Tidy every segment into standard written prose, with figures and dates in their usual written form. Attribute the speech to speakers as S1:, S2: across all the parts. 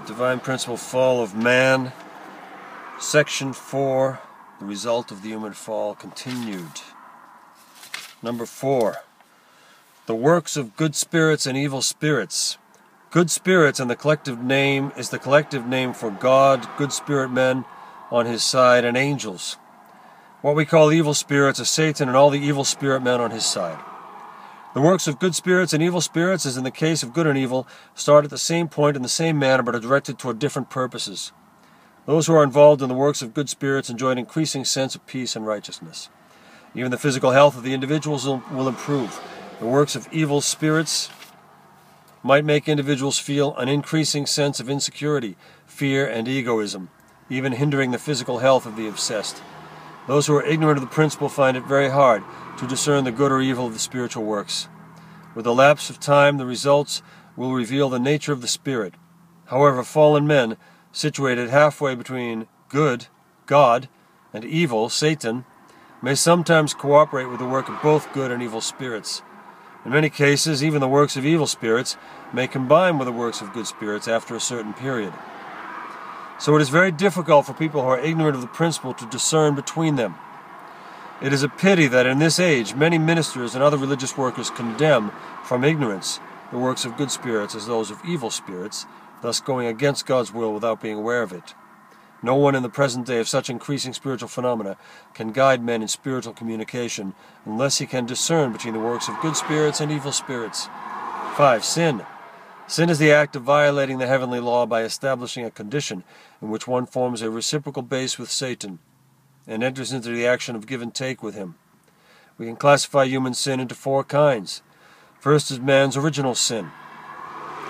S1: Divine Principle, Fall of Man, Section 4, the result of the human fall, continued. Number 4, the works of good spirits and evil spirits. Good spirits and the collective name is the collective name for God, good spirit men on his side, and angels. What we call evil spirits are Satan and all the evil spirit men on his side. The works of good spirits and evil spirits, as in the case of good and evil, start at the same point in the same manner but are directed toward different purposes. Those who are involved in the works of good spirits enjoy an increasing sense of peace and righteousness. Even the physical health of the individuals will improve. The works of evil spirits might make individuals feel an increasing sense of insecurity, fear, and egoism, even hindering the physical health of the obsessed. Those who are ignorant of the principle find it very hard to discern the good or evil of the spiritual works. With the lapse of time, the results will reveal the nature of the spirit. However, fallen men, situated halfway between good, God, and evil, Satan, may sometimes cooperate with the work of both good and evil spirits. In many cases, even the works of evil spirits may combine with the works of good spirits after a certain period. So it is very difficult for people who are ignorant of the principle to discern between them. It is a pity that in this age many ministers and other religious workers condemn from ignorance the works of good spirits as those of evil spirits, thus going against God's will without being aware of it. No one in the present day of such increasing spiritual phenomena can guide men in spiritual communication unless he can discern between the works of good spirits and evil spirits. 5. Sin. Sin is the act of violating the heavenly law by establishing a condition in which one forms a reciprocal base with Satan and enters into the action of give and take with him. We can classify human sin into 4 kinds. First is man's original sin,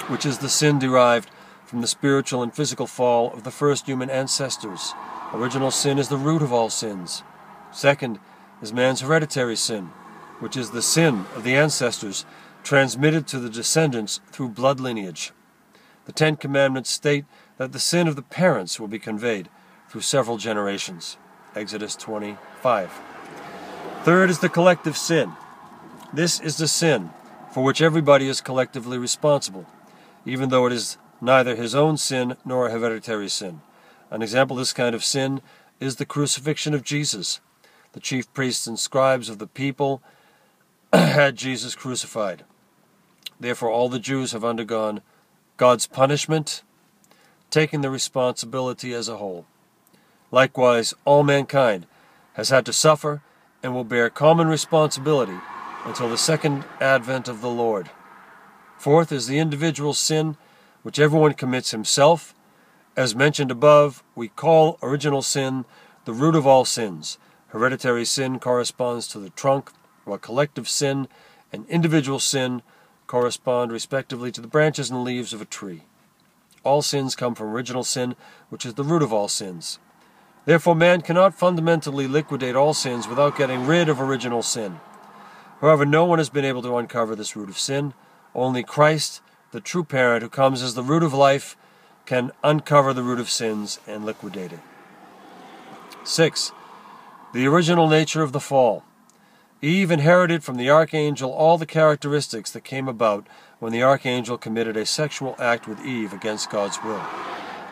S1: which is the sin derived from the spiritual and physical fall of the first human ancestors. Original sin is the root of all sins. Second is man's hereditary sin, which is the sin of the ancestors transmitted to the descendants through blood lineage. The 10 Commandments state that the sin of the parents will be conveyed through several generations. Exodus 25. Third is the collective sin. This is the sin for which everybody is collectively responsible, even though it is neither his own sin nor a hereditary sin. An example of this kind of sin is the crucifixion of Jesus. The chief priests and scribes of the people had Jesus crucified. Therefore, all the Jews have undergone God's punishment, taking the responsibility as a whole. Likewise, all mankind has had to suffer and will bear common responsibility until the second advent of the Lord. Fourth is the individual sin which everyone commits himself. As mentioned above, we call original sin the root of all sins. Hereditary sin corresponds to the trunk, while collective sin and individual sin correspond respectively to the branches and leaves of a tree. All sins come from original sin, which is the root of all sins. Therefore, man cannot fundamentally liquidate all sins without getting rid of original sin. However, no one has been able to uncover this root of sin. Only Christ, the true parent who comes as the root of life, can uncover the root of sins and liquidate it. 6. The original nature of the fall. Eve inherited from the archangel all the characteristics that came about when the archangel committed a sexual act with Eve against God's will.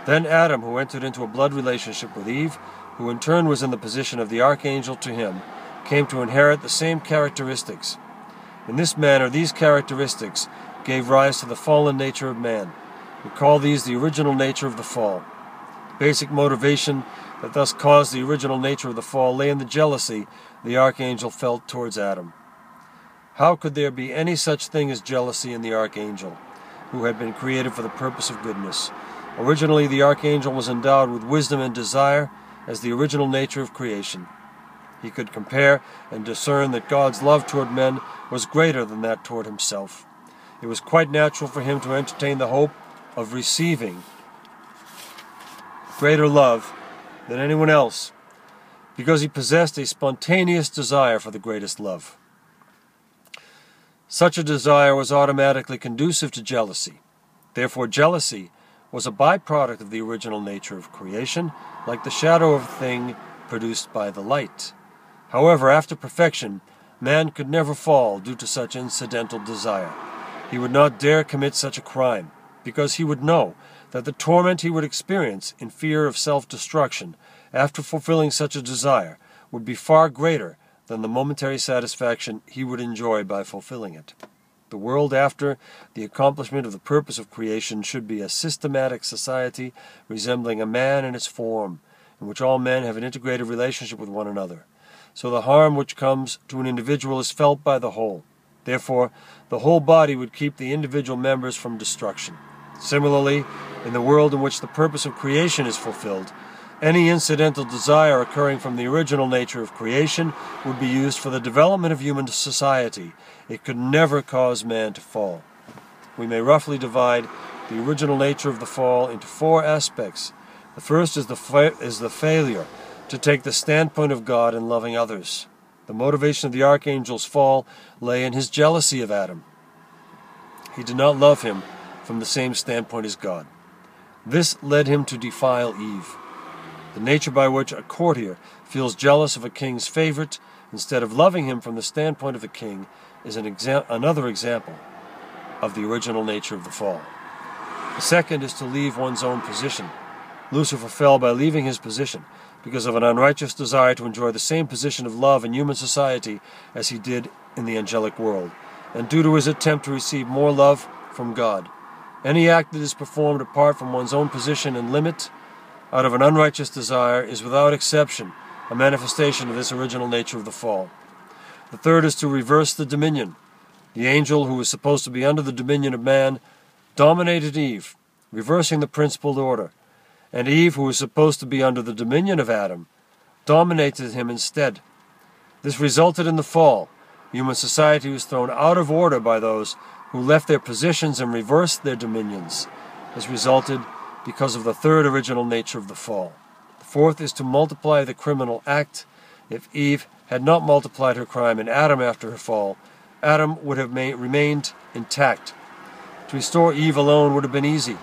S1: Then Adam, who entered into a blood relationship with Eve, who in turn was in the position of the archangel to him, came to inherit the same characteristics. In this manner, these characteristics gave rise to the fallen nature of man. We call these the original nature of the fall. The basic motivation that thus caused the original nature of the fall lay in the jealousy the archangel felt towards Adam. How could there be any such thing as jealousy in the archangel, who had been created for the purpose of goodness? Originally, the archangel was endowed with wisdom and desire as the original nature of creation. He could compare and discern that God's love toward men was greater than that toward himself. It was quite natural for him to entertain the hope of receiving greater love than anyone else, because he possessed a spontaneous desire for the greatest love. Such a desire was automatically conducive to jealousy. Therefore, jealousy was a byproduct of the original nature of creation, like the shadow of a thing produced by the light. However, after perfection, man could never fall due to such incidental desire. He would not dare commit such a crime. because he would know that the torment he would experience in fear of self-destruction after fulfilling such a desire would be far greater than the momentary satisfaction he would enjoy by fulfilling it. The world after the accomplishment of the purpose of creation should be a systematic society resembling a man in its form, in which all men have an integrated relationship with one another. So the harm which comes to an individual is felt by the whole. Therefore, the whole body would keep the individual members from destruction. Similarly, in the world in which the purpose of creation is fulfilled, any incidental desire occurring from the original nature of creation would be used for the development of human society. It could never cause man to fall. We may roughly divide the original nature of the fall into 4 aspects. The first is the failure to take the standpoint of God in loving others. The motivation of the archangel's fall lay in his jealousy of Adam. He did not love him from the same standpoint as God. This led him to defile Eve. The nature by which a courtier feels jealous of a king's favorite instead of loving him from the standpoint of the king is another example of the original nature of the fall. The second is to leave one's own position. Lucifer fell by leaving his position because of an unrighteous desire to enjoy the same position of love in human society as he did in the angelic world, and due to his attempt to receive more love from God. Any act that is performed apart from one's own position and limit, out of an unrighteous desire, is without exception a manifestation of this original nature of the fall. The third is to reverse the dominion. The angel, who was supposed to be under the dominion of man, dominated Eve, reversing the principled order, and Eve, who was supposed to be under the dominion of Adam, dominated him instead. This resulted in the fall. Human society was thrown out of order by those who left their positions and reversed their dominions. This resulted because of the third original nature of the fall. The fourth is to multiply the criminal act. If Eve had not multiplied her crime in Adam after her fall, Adam would have remained intact. To restore Eve alone would have been easy.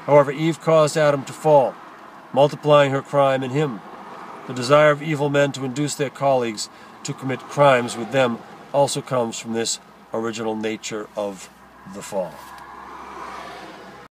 S1: However, Eve caused Adam to fall, multiplying her crime in him. The desire of evil men to induce their colleagues to commit crimes with them also comes from this original nature of the fall.